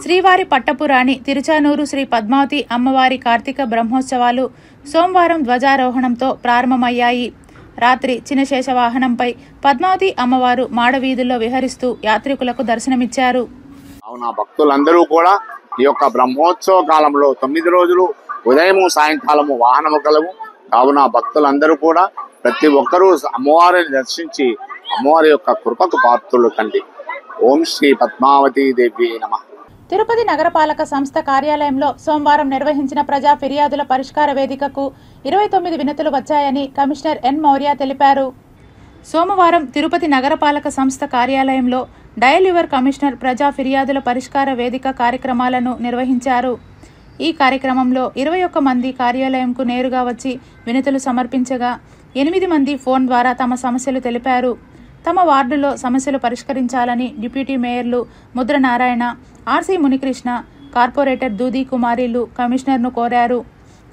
S1: శ్రీవారి పట్టపురాణి తిరుచానూరు శ్రీ పద్మావతి అమ్మవారి కార్తీక బ్రహ్మోత్సవాలు సోమవారం ధ్వజారోహణంతో ప్రారంభమయ్యాయి. రాత్రి చిన్నశేష వాహనంపై పద్మావతి అమ్మవారు మాడవీధుల్లో విహరిస్తూ యాత్రికులకు దర్శనమిచ్చారు.
S7: అవునా, భక్తులందరూ కూడా ఈ యొక్క బ్రహ్మోత్సవ కాలంలో 9 రోజులు ఉదయము సాయంకాలము వాహనము కలవు. కావున భక్తులందరూ కూడా ప్రతి ఒక్కరూ అమ్మవారిని దర్శించి అమ్మవారి యొక్క కృపకు పాత్రులు కండి. ఓం శ్రీ పద్మావతి దేవి నమః.
S1: తిరుపతి నగరపాలక సంస్థ కార్యాలయంలో సోమవారం నిర్వహించిన ప్రజా ఫిర్యాదుల పరిష్కార వేదికకు 29 వినతులు వచ్చాయని కమిషనర్ ఎన్ మౌర్య తెలిపారు. సోమవారం తిరుపతి నగరపాలక సంస్థ కార్యాలయంలో డయల్ యువర్ కమిషనర్ ప్రజా ఫిర్యాదుల పరిష్కార వేదిక కార్యక్రమాలను నిర్వహించారు. ఈ కార్యక్రమంలో 21 మంది కార్యాలయంకు నేరుగా వచ్చి వినతులు సమర్పించగా 8 మంది ఫోన్ ద్వారా తమ సమస్యలు తెలిపారు. తమ వార్డులో సమస్యలు పరిష్కరించాలని deputy మేయర్లు Mudra Narayana, RC Munikrishna, corporator దూది కుమారిలు కమిషనర్ను కోరారు.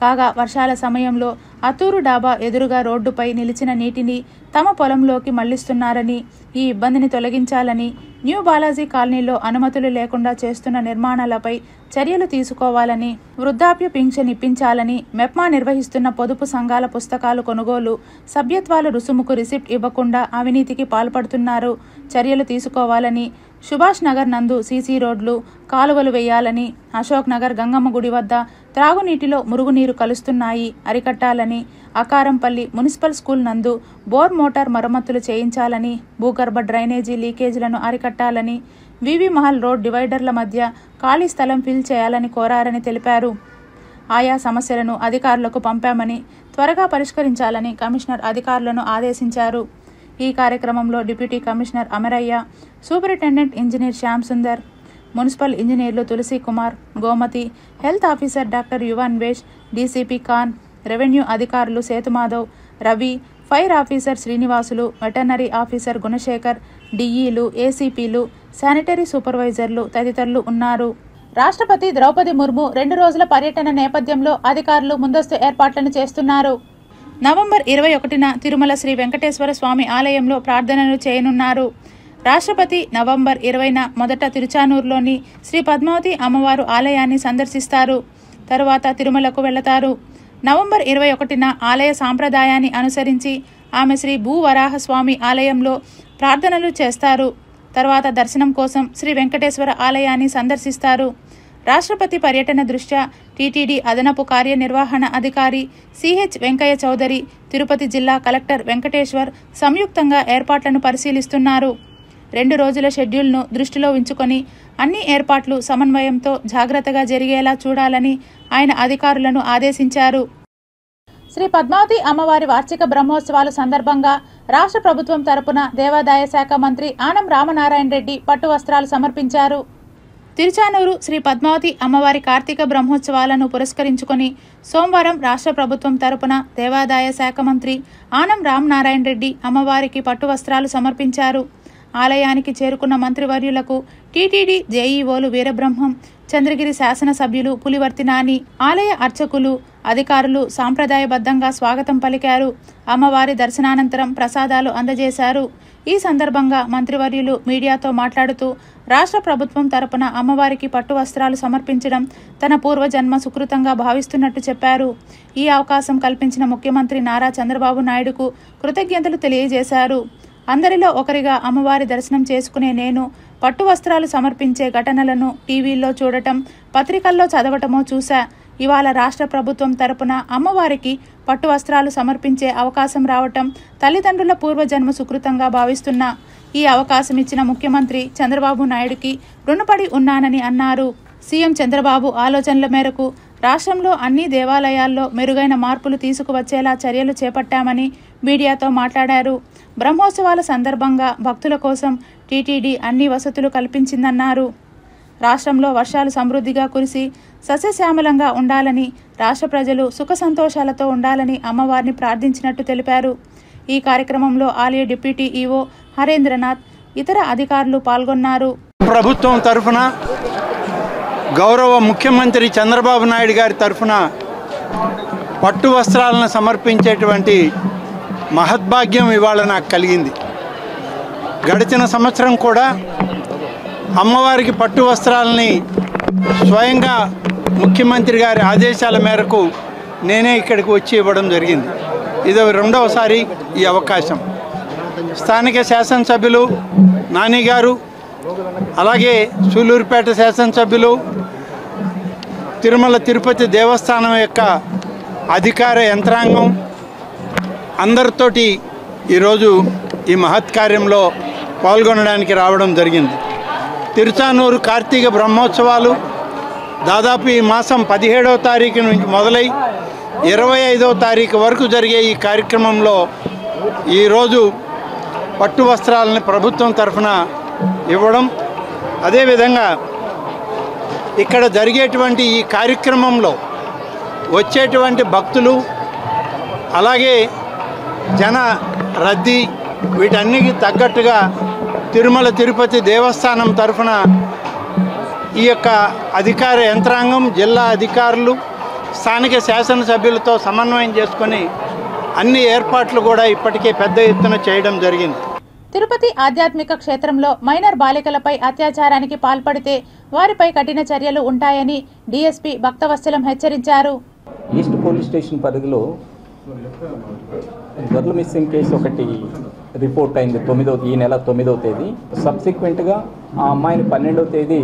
S1: కాగా వర్షాల సమయంలో అత్తూరు డాబా ఎదురుగా రోడ్డుపై నిలిచిన నీటిని తమ పొలంలోకి మళ్లిస్తున్నారని, ఈ ఇబ్బందిని తొలగించాలని, న్యూ బాలాజీ కాలనీలో అనుమతులు లేకుండా చేస్తున్న నిర్మాణాలపై చర్యలు తీసుకోవాలని, వృద్ధాప్య పింఛన్ ఇప్పించాలని, మెప్మా నిర్వహిస్తున్న పొదుపు సంఘాల పుస్తకాలు కొనుగోలు, సభ్యత్వాల రుసుముకు రిసిప్ట్ ఇవ్వకుండా అవినీతికి పాల్పడుతున్నారు, చర్యలు తీసుకోవాలని, సుభాష్ నగర్ నందు సీసీ రోడ్లు, కాలువలు వేయాలని, అశోక్ నగర్ గంగమ్మ గుడి వద్ద త్రాగునీటిలో మురుగునీరు కలుస్తున్నాయి అరికట్టాలని, అకారంపల్లి మున్సిపల్ స్కూల్ నందు బోర్ మోటార్ మరమ్మతులు చేయించాలని, భూగర్భ డ్రైనేజీ లీకేజీలను అరికట్టాలని, వివి మహల్ రోడ్ డివైడర్ల మధ్య ఖాళీ స్థలం ఫిల్ చేయాలని కోరారని తెలిపారు. ఆయా సమస్యలను అధికారులకు పంపామని, త్వరగా పరిష్కరించాలని కమిషనర్ అధికారులను ఆదేశించారు. ఈ కార్యక్రమంలో deputy commissioner Amarayya, superintendent engineer Shyam Sundar, municipal ఇంజనీర్లు Tulasi Kumar, Gomathi, health officer doctor Yuvanvesh, DCP Khan, revenue అధికారులు Sethumadhav, Ravi, fire officer Srinivasulu, veterinary officer Gunasekhar, డిఈలు, ఏసీపీలు, శానిటరీ సూపర్వైజర్లు తదితరులు ఉన్నారు. రాష్ట్రపతి ద్రౌపది ముర్ము 2 రోజుల పర్యటన నేపథ్యంలో అధికారులు ముందస్తు ఏర్పాట్లను చేస్తున్నారు. నవంబర్ 21న తిరుమల శ్రీ వెంకటేశ్వర స్వామి ఆలయంలో ప్రార్థనలు చేయనున్నారు. రాష్ట్రపతి నవంబర్ 20న మొదట తిరుచానూరులోని శ్రీ పద్మావతి అమ్మవారు ఆలయాన్ని సందర్శిస్తారు. తరువాత తిరుమలకు వెళతారు. నవంబర్ 21న ఆలయ సాంప్రదాయాన్ని అనుసరించి ఆమె శ్రీ భూవరాహ స్వామి ఆలయంలో ప్రార్థనలు చేస్తారు. తర్వాత దర్శనం కోసం శ్రీ వెంకటేశ్వర ఆలయాన్ని సందర్శిస్తారు. రాష్ట్రపతి పర్యటన దృష్ట్యా టీటీడీ అదనపు కార్యనిర్వహణ అధికారి సిహెచ్ వెంకయ్య చౌదరి, తిరుపతి జిల్లా కలెక్టర్ వెంకటేశ్వర్ సంయుక్తంగా ఏర్పాట్లను పరిశీలిస్తున్నారు. 2 రోజుల షెడ్యూల్ను దృష్టిలో ఉంచుకొని అన్ని ఏర్పాట్లు సమన్వయంతో జాగ్రత్తగా జరిగేలా చూడాలని ఆయన అధికారులను ఆదేశించారు. శ్రీ పద్మావతి అమ్మవారి వార్షిక బ్రహ్మోత్సవాల సందర్భంగా రాష్ట్ర ప్రభుత్వం తరపున దేవాదాయ శాఖ మంత్రి ఆనం రామనారాయణ రెడ్డి పట్టు వస్త్రాలు సమర్పించారు. తిరుచానూరు శ్రీ పద్మావతి అమ్మవారి కార్తీక బ్రహ్మోత్సవాలను పురస్కరించుకొని సోమవారం రాష్ట్ర ప్రభుత్వం తరపున దేవాదాయ శాఖ మంత్రి ఆనం రామనారాయణ రెడ్డి అమ్మవారికి పట్టు వస్త్రాలు సమర్పించారు. ఆలయానికి చేరుకున్న మంత్రివర్యులకు టీటీడీ జేఈఓలు వీరబ్రహ్మం, చంద్రగిరి శాసనసభ్యులు పులివర్తి నాని, ఆలయ అర్చకులు, అధికారులు సాంప్రదాయబద్ధంగా స్వాగతం పలికారు. అమ్మవారి దర్శనానంతరం ప్రసాదాలు అందజేశారు. ఈ సందర్భంగా మంత్రివర్యులు మీడియాతో మాట్లాడుతూ రాష్ట్ర ప్రభుత్వం తరపున అమ్మవారికి పట్టు వస్త్రాలు సమర్పించడం తన పూర్వజన్మ సుకృతంగా భావిస్తున్నట్టు చెప్పారు. ఈ అవకాశం కల్పించిన ముఖ్యమంత్రి నారా చంద్రబాబు నాయుడుకు కృతజ్ఞతలు తెలియజేశారు. అందరిలో ఒకరిగా అమ్మవారి దర్శనం చేసుకునే నేను పట్టు వస్త్రాలు సమర్పించే ఘటనలను టీవీల్లో చూడటం, పత్రికల్లో చదవటమో చూశా. ఇవాళ రాష్ట్ర ప్రభుత్వం తరపున అమ్మవారికి పట్టు వస్త్రాలు సమర్పించే అవకాశం రావటం తల్లిదండ్రుల పూర్వజన్మ సుకృతంగా భావిస్తున్నా. ఈ అవకాశం ఇచ్చిన ముఖ్యమంత్రి చంద్రబాబు నాయుడుకి రుణపడి ఉన్నానని అన్నారు. సీఎం చంద్రబాబు ఆలోచనల మేరకు రాష్ట్రంలో అన్ని దేవాలయాల్లో మెరుగైన మార్పులు తీసుకువచ్చేలా చర్యలు చేపట్టామని మీడియాతో మాట్లాడారు. బ్రహ్మోత్సవాల సందర్భంగా భక్తుల కోసం టీటీడీ అన్ని వసతులు కల్పించిందన్నారు. రాష్ట్రంలో వర్షాలు సమృద్ధిగా కురిసి సస్యశ్యామలంగా ఉండాలని, రాష్ట్ర ప్రజలు సుఖ సంతోషాలతో ఉండాలని అమ్మవారిని ప్రార్థించినట్టు తెలిపారు. ఈ కార్యక్రమంలో ఆలయ డిప్యూటీ ఈవో హరేంద్రనాథ్, ఇతర అధికారులు పాల్గొన్నారు.
S8: ప్రభుత్వం తరఫున గౌరవ ముఖ్యమంత్రి చంద్రబాబు నాయుడు గారి తరఫున పట్టు వస్త్రాలను సమర్పించేటువంటి మహద్భాగ్యం ఇవాళ నాకు కలిగింది. గడిచిన సంవత్సరం కూడా అమ్మవారికి పట్టు వస్త్రాలని స్వయంగా ముఖ్యమంత్రి గారి ఆదేశాల మేరకు నేనే ఇక్కడికి వచ్చి ఇవ్వడం జరిగింది. ఇది రెండవసారి ఈ అవకాశం. స్థానిక శాసనసభ్యులు నాని గారు, అలాగే సూలూరుపేట శాసనసభ్యులు, తిరుమల తిరుపతి దేవస్థానం యొక్క అధికార యంత్రాంగం అందరితోటి ఈరోజు ఈ మహత్కార్యంలో పాల్గొనడానికి రావడం జరిగింది. తిరుచానూరు కార్తీక బ్రహ్మోత్సవాలు దాదాపు ఈ మాసం 17వ తారీఖు నుంచి మొదలై 25వ తారీఖు వరకు జరిగే ఈ కార్యక్రమంలో ఈరోజు పట్టు వస్త్రాలని ప్రభుత్వం తరఫున ఇవ్వడం, అదేవిధంగా ఇక్కడ జరిగేటువంటి ఈ కార్యక్రమంలో వచ్చేటువంటి భక్తులు, అలాగే జన రద్దీ, వీటన్నిటికి తగ్గట్టుగా తిరుమల తిరుపతి దేవస్థానం తరఫున ఈ యొక్క అధికార యంత్రాంగం, జిల్లా అధికారులు, స్థానిక శాసనసభ్యులతో సమన్వయం చేసుకొని అన్ని ఏర్పాట్లు కూడా ఇప్పటికే పెద్ద ఎత్తున చేయడం జరిగింది.
S1: తిరుపతి ఆధ్యాత్మిక క్షేత్రంలో మైనర్ బాలికలపై అత్యాచారానికి పాల్పడితే వారిపై కఠిన చర్యలు ఉంటాయని డీఎస్పీ భక్తవత్సలం హెచ్చరించారు.
S9: ఈస్ట్ పోలీస్ స్టేషన్ పరిధిలో గర్ల్ మిస్సింగ్ కేసు ఒకటి రిపోర్ట్ అయింది ఈ నెల 9వ తేదీ. సబ్సిక్వెంట్గా ఆ అమ్మాయిని 12వ తేదీ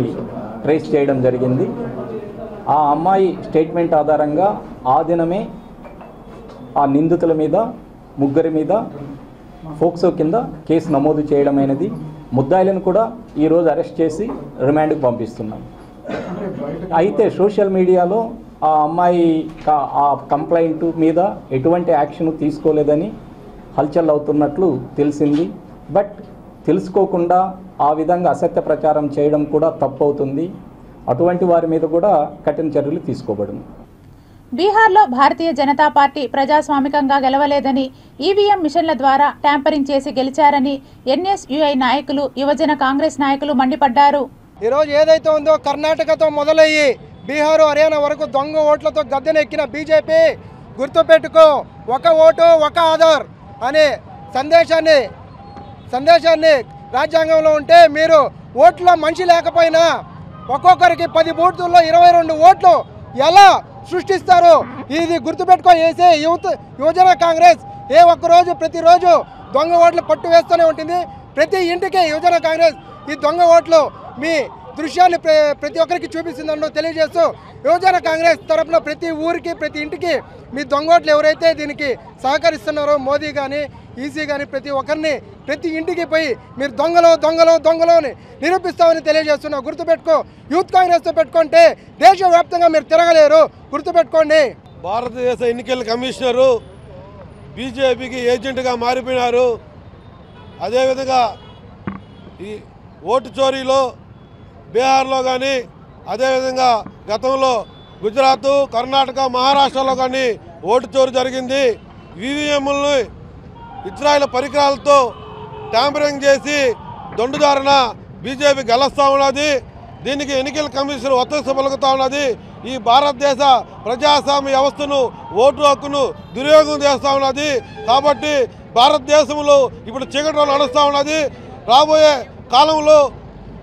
S9: ట్రేస్ చేయడం జరిగింది. ఆ అమ్మాయి స్టేట్మెంట్ ఆధారంగా ఆ దినమే ఆ నిందితుల మీద 3 మీద ఫోక్సో కింద కేసు నమోదు చేయడమైనది. ముద్దాయిలను కూడా ఈరోజు అరెస్ట్ చేసి రిమాండ్కి పంపిస్తున్నాం. అయితే సోషల్ మీడియాలో ఆ అమ్మాయి ఆ కంప్లైంట్ మీద ఎటువంటి యాక్షన్ తీసుకోలేదని హల్చల్ అవుతున్నట్లు తెలిసింది. బట్ తెలుసుకోకుండా ఆ విధంగా అసత్య ప్రచారం చేయడం కూడా తప్పు అవుతుంది. అటువంటి వారి మీద కూడా కఠిన చర్యలు తీసుకోబడును.
S1: బీహార్లో భారతీయ జనతా పార్టీ ప్రజాస్వామికంగా గెలవలేదని, ఈవీఎం మిషన్ల ద్వారా ట్యాంపరింగ్ చేసి గెలిచారని ఎన్ఎస్యుఐ నాయకులు, యువజన కాంగ్రెస్ నాయకులు మండిపడ్డారు.
S10: ఈరోజు ఏదైతే ఉందో కర్ణాటకతో మొదలయ్యి బీహారు, హర్యానా వరకు దొంగ ఓట్లతో గద్దెనెక్కిన బీజేపీ గుర్తుపెట్టుకో, ఒక ఓటు ఒక ఆధార్ అనే సందేశాన్ని రాజ్యాంగంలో ఉంటే మీరు ఓట్లో మనిషి లేకపోయినా ఒక్కొక్కరికి 10 బూతుల్లో 22 ఓట్లు ఎలా సృష్టిస్తారు? ఇది గుర్తుపెట్టుకో. వేసే యువజన కాంగ్రెస్ ఒక్కరోజు ప్రతిరోజు దొంగ ఓట్లు పట్టు వేస్తూనే ఉంటుంది. ప్రతి ఇంటికి యువజన కాంగ్రెస్ ఈ దొంగ ఓట్లు మీ దృశ్యాన్ని ప్రతి ఒక్కరికి చూపిస్తుందని తెలియజేస్తూ, యువజన కాంగ్రెస్ తరఫున ప్రతి ఊరికి, ప్రతి ఇంటికి మీ దొంగ ఓట్లు ఎవరైతే దీనికి సహకరిస్తున్నారో మోదీ కానీ, ఈసీ కానీ ప్రతి ఒక్కరిని ప్రతి ఇంటికి పోయి మీరు దొంగలు దొంగలు దొంగలు అని నిరూపిస్తామని తెలియజేస్తున్నా. గుర్తుపెట్టుకో, యూత్ కాంగ్రెస్తో పెట్టుకుంటే దేశవ్యాప్తంగా మీరు తిరగలేరు. గుర్తుపెట్టుకోండి.
S4: భారతదేశ ఎన్నికల కమిషనరు బీజేపీకి ఏజెంట్గా మారిపోయినారు. అదేవిధంగా ఈ ఓటు చోరీలో బీహార్లో కానీ, అదేవిధంగా గతంలో గుజరాత్, కర్ణాటక, మహారాష్ట్రలో కానీ ఓటు చోరీ జరిగింది. ఈవీఎంలను ఇజ్రాయెల్ పరికరాలతో ట్యాంపరింగ్ చేసి దొండుదారిన బీజేపీ గెలుస్తూ ఉన్నది. దీనికి ఎన్నికల కమిషన్ ఒత్తిడి పలుకుతూ ఉన్నది. ఈ భారతదేశ ప్రజాస్వామ్య వ్యవస్థను, ఓటు హక్కును దుర్యోగం చేస్తూ ఉన్నది. కాబట్టి భారతదేశంలో ఇప్పుడు చీకట్లో నడుస్తూ ఉన్నది. రాబోయే కాలంలో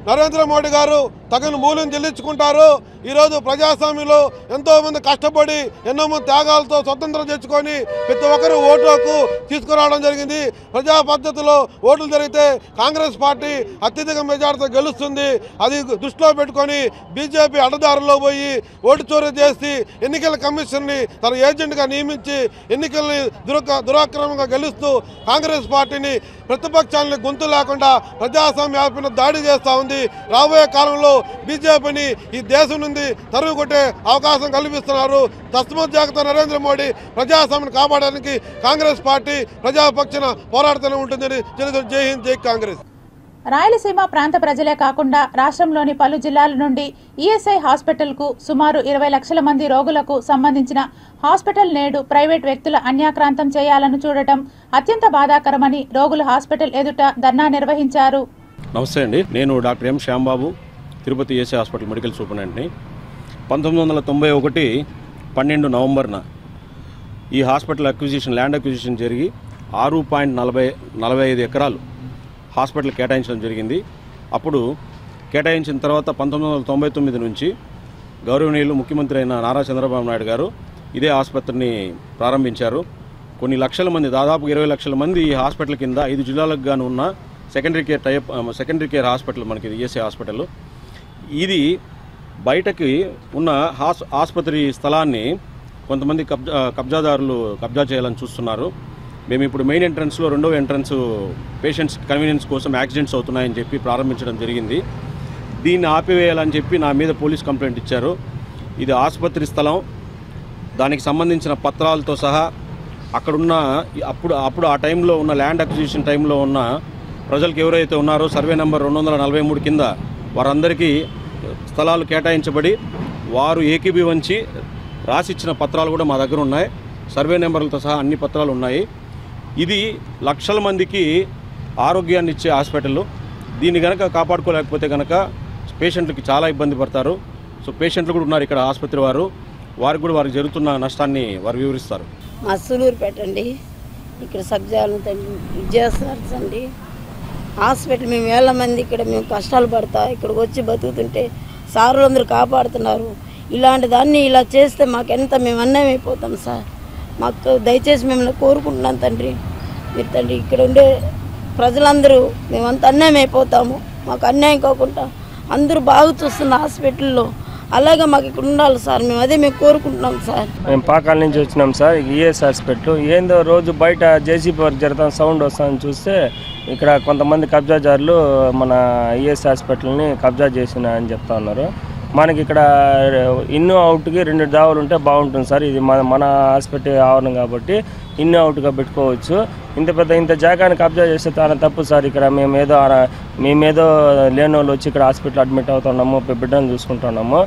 S4: నరేంద్ర మోడీ గారు తగిన మూల్యం చెల్లించుకుంటారు. ఈరోజు ప్రజాస్వామ్యంలో ఎంతోమంది కష్టపడి ఎన్నో మంది త్యాగాలతో స్వతంత్రం తెచ్చుకొని ప్రతి ఒక్కరూ ఓటు హక్కు తీసుకురావడం జరిగింది. ప్రజా పద్ధతిలో ఓట్లు జరిగితే కాంగ్రెస్ పార్టీ అత్యధిక మెజార్టీతో గెలుస్తుంది. అది దృష్టిలో పెట్టుకొని బీజేపీ అడ్డదారుల్లో పోయి ఓటు చోరీ చేసి ఎన్నికల కమిషన్ని తన ఏజెంట్గా నియమించి ఎన్నికల్ని దురాక్రమంగా గెలుస్తూ కాంగ్రెస్ పార్టీని, ప్రతిపక్షాలని గొంతు లేకుండా ప్రజాస్వామ్య దాడి చేస్తూ ఉంది. రాబోయే కాలంలో బీజేపీని ఈ దేశం నుండి తరువు కొట్టే అవకాశం కల్పిస్తున్నారు. తస్మాత్ జాగ్రత్త నరేంద్ర మోడీ ప్రజాస్వామ్యాన్ని కాపాడడానికి కాంగ్రెస్ పార్టీ ప్రజాపక్షాన పోరాడుతూనే ఉంటుందని తెలుసు. జై హింద్, జై కాంగ్రెస్.
S1: రాయలసీమ ప్రాంత ప్రజలే కాకుండా రాష్ట్రంలోని పలు జిల్లాల నుండి ఈఎస్ఐ హాస్పిటల్కు సుమారు 20 లక్షల మంది రోగులకు సంబంధించిన హాస్పిటల్ నేడు ప్రైవేట్ వ్యక్తుల అన్యాక్రాంతం చేయాలని చూడటం అత్యంత బాధాకరమని రోగులు హాస్పిటల్ ఎదుట ధర్నా నిర్వహించారు.
S11: నమస్తే అండి, నేను doctor M Shyambabu, Tirupati ESI hospital medical సూపరింటెండెంట్ని. 1991 12 నవంబర్న ఈ హాస్పిటల్ ల్యాండ్ అక్విజిషన్ జరిగి 6.45 ఎకరాలు హాస్పిటల్ కేటాయించడం జరిగింది. అప్పుడు కేటాయించిన తర్వాత 1999 నుంచి గౌరవనీయులు ముఖ్యమంత్రి అయిన నారా చంద్రబాబు నాయుడు గారు ఇదే ఆసుపత్రిని ప్రారంభించారు. కొన్ని లక్షల మంది, దాదాపు 20 లక్షల మంది ఈ హాస్పిటల్ కింద 5 జిల్లాలకు గాను ఉన్న సెకండరీ కేర్ హాస్పిటల్ మనకి ఈఎస్ఐ హాస్పిటల్. ఇది బయటకి ఉన్న ఆసుపత్రి స్థలాన్ని కొంతమంది కబ్జాదారులు కబ్జా చేయాలని చూస్తున్నారు. మేము ఇప్పుడు మెయిన్ ఎంట్రన్స్లో రెండవ ఎంట్రన్స్ పేషెంట్స్ కన్వీనియన్స్ కోసం యాక్సిడెంట్స్ అవుతున్నాయని చెప్పి ప్రారంభించడం జరిగింది. దీన్ని ఆపివేయాలని చెప్పి నా మీద పోలీస్ కంప్లైంట్ ఇచ్చారు. ఇది ఆసుపత్రి స్థలం, దానికి సంబంధించిన పత్రాలతో సహా అక్కడున్న అప్పుడు ఆ టైంలో ఉన్న ల్యాండ్ అక్విజిషన్ టైంలో ఉన్న ప్రజలకు ఎవరైతే ఉన్నారో సర్వే నెంబర్ 243 కింద వారందరికీ స్థలాలు కేటాయించబడి వారు ఏకీభవించి రాసిచ్చిన పత్రాలు కూడా మా దగ్గర ఉన్నాయి. సర్వే నెంబర్లతో సహా అన్ని పత్రాలు ఉన్నాయి. ఇది లక్షల మందికి ఆరోగ్యాన్ని ఇచ్చే హాస్పిటల్. దీన్ని కనుక కాపాడుకోలేకపోతే కనుక పేషెంట్లకి చాలా ఇబ్బంది పడతారు. సో పేషెంట్లు కూడా ఉన్నారు ఇక్కడ ఆసుపత్రి వారికి కూడా వారికి జరుగుతున్న నష్టాన్ని వారు వివరిస్తారు.
S12: మస్సూలూరు పెట్టండి, ఇక్కడ సబ్జాలు చేస్తారండి హాస్పిటల్. మేము వేల మంది ఇక్కడ మేము కష్టాలు పడతా ఇక్కడికి వచ్చి బతుకుతుంటే సారులందరూ కాపాడుతున్నారు. ఇలాంటి దాన్ని ఇలా చేస్తే మాకెంత మేము అన్యాయం అయిపోతాం సార్. మాకు దయచేసి మిమ్మల్ని కోరుకుంటున్నాను తండ్రి, మీరు తండ్రి ఇక్కడ ఉండే ప్రజలందరూ మేమంత అన్యాయం అయిపోతాము. మాకు అన్యాయం కాకుండా అందరూ బాగా చూస్తున్న హాస్పిటల్లో అలాగే మాకు ఇక్కడ ఉండాలి సార్. మేము కోరుకుంటున్నాం సార్.
S13: మేము పాకాల నుంచి వచ్చినాం సార్. ఈఎస్ హాస్పిటల్ ఏందో రోజు బయట జేసీబీ వర్క్ జరుగుతాం, సౌండ్ వస్తుందని చూస్తే ఇక్కడ కొంతమంది కబ్జాదారులు మన ఈఎస్ హాస్పిటల్ని కబ్జా చేసిన అని చెప్తా ఉన్నారు. మనకి ఇక్కడ ఇన్ అవుట్కి 2 దావులు ఉంటే బాగుంటుంది సార్. ఇది మన హాస్పిటల్ ఆవరణం కాబట్టి ఇన్ అవుట్గా పెట్టుకోవచ్చు. ఇంత జాగాని కబ్జా చేస్తే చాలా తప్పు సార్. ఇక్కడ మేమేదో లేని వాళ్ళు వచ్చి ఇక్కడ హాస్పిటల్ అడ్మిట్ అవుతున్నాము, బిడ్డను చూసుకుంటున్నాము.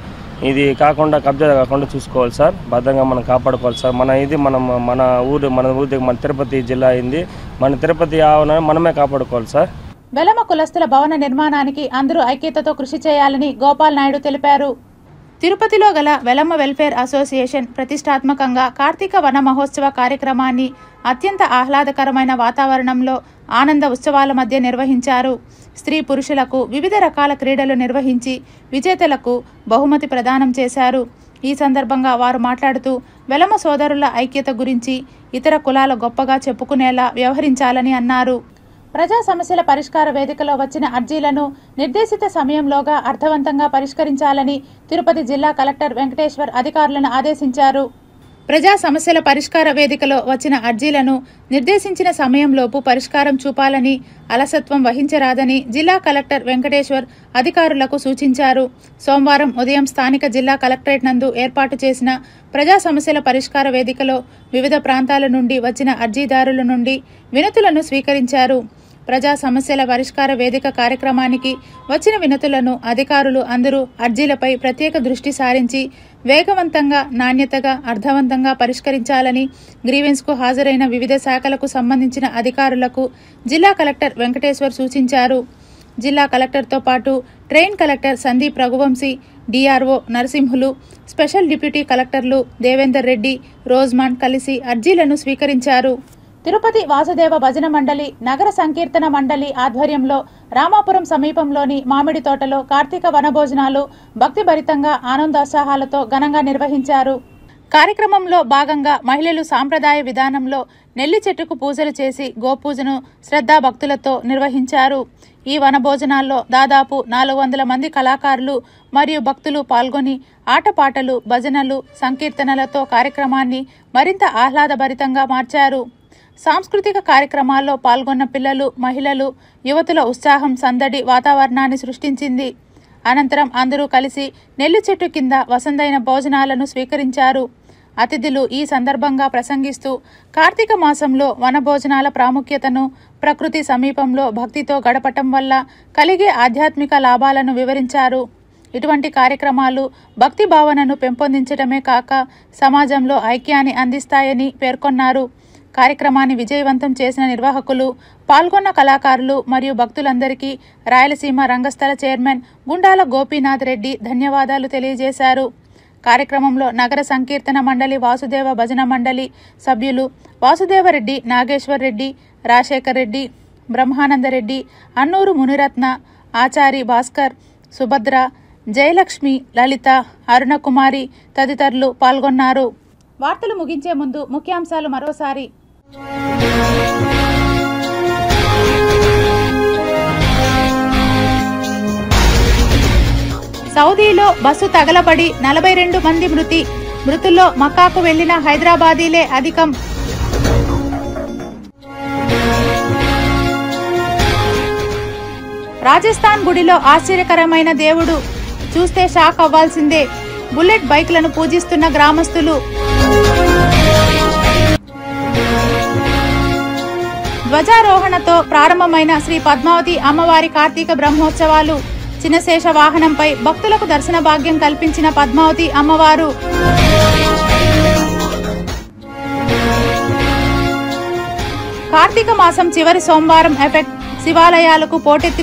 S13: ఇది కాకుండా కబ్జా కాకుండా చూసుకోవాలి సార్. భద్రంగా మనం కాపాడుకోవాలి సార్. మన ఊరి తిరుపతి జిల్లా అయింది. మన తిరుపతి ఆవరణను మనమే కాపాడుకోవాలి సార్.
S1: వెలమ కులస్తుల భవన నిర్మాణానికి అందరూ ఐక్యతతో కృషి చేయాలని గోపాల్ నాయుడు తెలిపారు. తిరుపతిలో గల వెలమ వెల్ఫేర్ అసోసియేషన్ ప్రతిష్టాత్మకంగా కార్తీక వన మహోత్సవ కార్యక్రమాన్ని అత్యంత ఆహ్లాదకరమైన వాతావరణంలో ఆనంద ఉత్సవాల మధ్య నిర్వహించారు. స్త్రీ పురుషులకు వివిధ రకాల క్రీడలు నిర్వహించి విజేతలకు బహుమతి ప్రదానం చేశారు. ఈ సందర్భంగా వారు మాట్లాడుతూ వెలమ సోదరుల ఐక్యత గురించి ఇతర కులాల గొప్పగా చెప్పుకునేలా వ్యవహరించాలని అన్నారు. ప్రజా సమస్యల పరిష్కార వేదికలో వచ్చిన అర్జీలను నిర్దేశిత సమయంలోగా అర్థవంతంగా పరిష్కరించాలని తిరుపతి జిల్లా కలెక్టర్ వెంకటేశ్వర్ అధికారులను ఆదేశించారు. ప్రజా సమస్యల పరిష్కార వేదికలో వచ్చిన అర్జీలను నిర్దేశించిన సమయంలోపు పరిష్కారం చూపాలని, అలసత్వం వహించరాదని జిల్లా కలెక్టర్ వెంకటేశ్వర్ అధికారులకు సూచించారు. సోమవారం ఉదయం స్థానిక జిల్లా కలెక్టరేట్ నందు ఏర్పాటు చేసిన ప్రజా సమస్యల పరిష్కార వేదికలో వివిధ ప్రాంతాల నుండి వచ్చిన అర్జీదారుల నుండి వినతులను స్వీకరించారు. ప్రజా సమస్యల పరిష్కార వేదిక కార్యక్రమానికి వచ్చిన వినతులను అధికారులు అందరూ అర్జీలపై ప్రత్యేక దృష్టి సారించి వేగవంతంగా, నాణ్యతగా, అర్థవంతంగా పరిష్కరించాలని గ్రీవెన్స్కు హాజరైన వివిధ శాఖలకు సంబంధించిన అధికారులకు జిల్లా కలెక్టర్ వెంకటేశ్వర్ సూచించారు. జిల్లా కలెక్టర్తో పాటు trainee collector Sandeep Raghuvanshi, DRO Narasimhulu, special deputy కలెక్టర్లు దేవేందర్ రెడ్డి, రోజ్మాన్ కలిసి అర్జీలను స్వీకరించారు. తిరుపతి వాసుదేవ భజన మండలి, నగర సంకీర్తన మండలి ఆధ్వర్యంలో రామాపురం సమీపంలోని మామిడి తోటలో కార్తీక వనభోజనాలు భక్తిభరితంగా ఆనందోత్సాహాలతో ఘనంగా నిర్వహించారు. కార్యక్రమంలో భాగంగా మహిళలు సాంప్రదాయ విధానంలో నెల్లి చెట్టుకు పూజలు చేసి గోపూజను శ్రద్ధాభక్తులతో నిర్వహించారు. ఈ వనభోజనాల్లో దాదాపు 400 మంది కళాకారులు మరియు భక్తులు పాల్గొని ఆటపాటలు, భజనలు, సంకీర్తనలతో కార్యక్రమాన్ని మరింత ఆహ్లాదభరితంగా మార్చారు. సాంస్కృతిక కార్యక్రమాల్లో పాల్గొన్న పిల్లలు, మహిళలు, యువతుల ఉత్సాహం సందడి వాతావరణాన్ని సృష్టించింది. అనంతరం అందరూ కలిసి నెల్లి చెట్టు కింద వసంతైన భోజనాలను స్వీకరించారు. అతిథులు ఈ సందర్భంగా ప్రసంగిస్తూ కార్తీక మాసంలో వనభోజనాల ప్రాముఖ్యతను, ప్రకృతి సమీపంలో భక్తితో గడపటం వల్ల కలిగే ఆధ్యాత్మిక లాభాలను వివరించారు. ఇటువంటి కార్యక్రమాలు భక్తి భావనను పెంపొందించడమే కాక సమాజంలో ఐక్యాన్ని అందిస్తాయని పేర్కొన్నారు. కార్యక్రమాన్ని విజయవంతం చేసిన నిర్వాహకులు, పాల్గొన్న కళాకారులు మరియు భక్తులందరికీ రాయలసీమ రంగస్థల చైర్మన్ గుండాల గోపీనాథ్ రెడ్డి ధన్యవాదాలు తెలియజేశారు. కార్యక్రమంలో నగర సంకీర్తన మండలి వాసుదేవ భజన మండలి సభ్యులు వాసుదేవరెడ్డి, నాగేశ్వర్ రెడ్డి, రాజశేఖర్ రెడ్డి, బ్రహ్మానందరెడ్డి, అన్నూరు మునిరత్న, ఆచారి భాస్కర్, సుభద్ర, జయలక్ష్మి, లలిత, అరుణకుమారి తదితరులు పాల్గొన్నారు. వార్తలు ముగించే ముందు ముఖ్యాంశాలు మరోసారి. సౌదీలో బస్సు తగలబడి 42 మంది మృతి. మృతుల్లో మక్కాకు వెళ్లిన హైదరాబాదీలే అధికం. రాజస్థాన్ గుడిలో ఆశ్చర్యకరమైన దేవుడు, చూస్తే షాక్ అవ్వాల్సిందే. బుల్లెట్ బైక్లను పూజిస్తున్న గ్రామస్తులు. ధ్వజారోహణతో ప్రారంభమైన శ్రీ పద్మావతి అమ్మవారి కార్తీక బ్రహ్మోత్సవాలు. చిన్నశేష వాహనంపై భక్తులకు దర్శన భాగ్యం కల్పించిన పద్మావతి అమ్మవారు. కార్తీక మాసం చివరి సోమవారం ఎఫెక్ట్. శివాలయాలకు పోటెత్తి